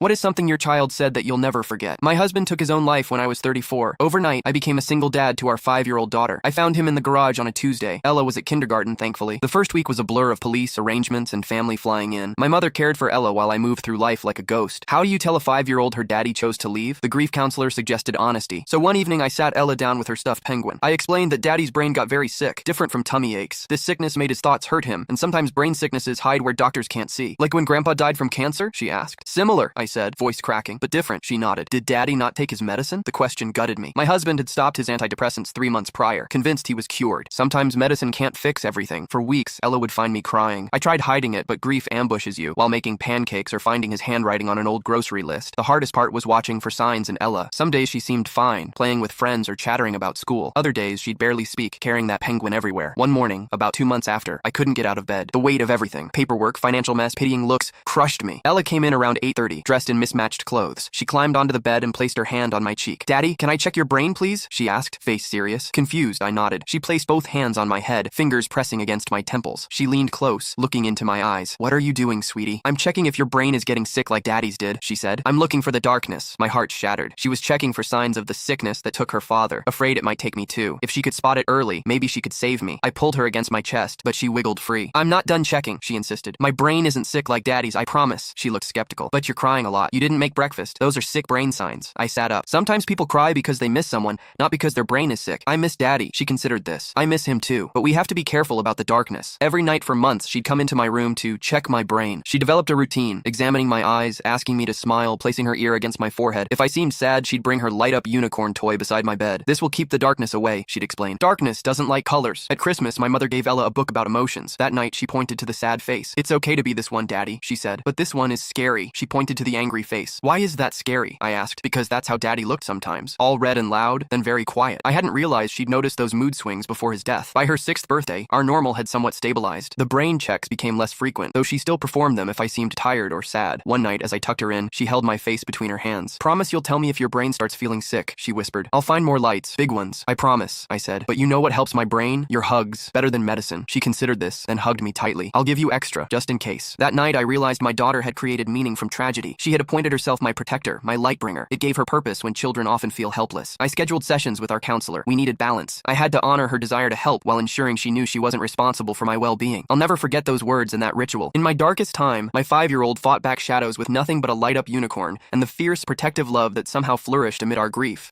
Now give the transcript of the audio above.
What is something your child said that you'll never forget? My husband took his own life when I was 34. Overnight, I became a single dad to our 5-year-old daughter. I found him in the garage on a Tuesday. Ella was at kindergarten, thankfully. The first week was a blur of police, arrangements, and family flying in. My mother cared for Ella while I moved through life like a ghost. How do you tell a 5-year-old her daddy chose to leave? The grief counselor suggested honesty. So one evening, I sat Ella down with her stuffed penguin. I explained that daddy's brain got very sick, different from tummy aches. This sickness made his thoughts hurt him, and sometimes brain sicknesses hide where doctors can't see. Like when Grandpa died from cancer? She asked. Similar, I said, voice cracking. But different, she nodded. Did daddy not take his medicine? The question gutted me. My husband had stopped his antidepressants 3 months prior, convinced he was cured. Sometimes medicine can't fix everything. For weeks, Ella would find me crying. I tried hiding it, but grief ambushes you, while making pancakes or finding his handwriting on an old grocery list. The hardest part was watching for signs in Ella. Some days she seemed fine, playing with friends or chattering about school. Other days, she'd barely speak, carrying that penguin everywhere. One morning, about 2 months after, I couldn't get out of bed. The weight of everything, paperwork, financial mess, pitying looks, crushed me. Ella came in around 8:30, dressed in mismatched clothes. She climbed onto the bed and placed her hand on my cheek. Daddy, can I check your brain, please? She asked, face serious. Confused, I nodded. She placed both hands on my head, fingers pressing against my temples. She leaned close, looking into my eyes. What are you doing, sweetie? I'm checking if your brain is getting sick like daddy's did, she said. I'm looking for the darkness. My heart shattered. She was checking for signs of the sickness that took her father, afraid it might take me too. If she could spot it early, maybe she could save me. I pulled her against my chest, but she wiggled free. I'm not done checking, she insisted. My brain isn't sick like daddy's, I promise. She looked skeptical. But you're crying a lot. You didn't make breakfast. Those are sick brain signs. I sat up. Sometimes people cry because they miss someone, not because their brain is sick. I miss daddy. She considered this. I miss him too. But we have to be careful about the darkness. Every night for months, she'd come into my room to check my brain. She developed a routine, examining my eyes, asking me to smile, placing her ear against my forehead. If I seemed sad, she'd bring her light-up unicorn toy beside my bed. This will keep the darkness away, she'd explain. Darkness doesn't like colors. At Christmas, my mother gave Ella a book about emotions. That night, she pointed to the sad face. It's okay to be this one, Daddy, she said. But this one is scary. She pointed to the angry face. Why is that scary? I asked. Because that's how Daddy looked sometimes. All red and loud, then very quiet. I hadn't realized she'd noticed those mood swings before his death. By her 6th birthday, our normal had somewhat stabilized. The brain checks became less frequent, though she still performed them if I seemed tired or sad. One night, as I tucked her in, she held my face between her hands. Promise you'll tell me if your brain starts feeling sick, she whispered. I'll find more lights, big ones. I promise, I said. But you know what helps my brain? Your hugs. Better than medicine. She considered this, then hugged me tightly. I'll give you extra, just in case. That night, I realized my daughter had created meaning from tragedy. She had appointed herself my protector, my light bringer. It gave her purpose when children often feel helpless. I scheduled sessions with our counselor. We needed balance. I had to honor her desire to help while ensuring she knew she wasn't responsible for my well-being. I'll never forget those words and that ritual. In my darkest time, my 5-year-old fought back shadows with nothing but a light-up unicorn and the fierce, protective love that somehow flourished amid our grief.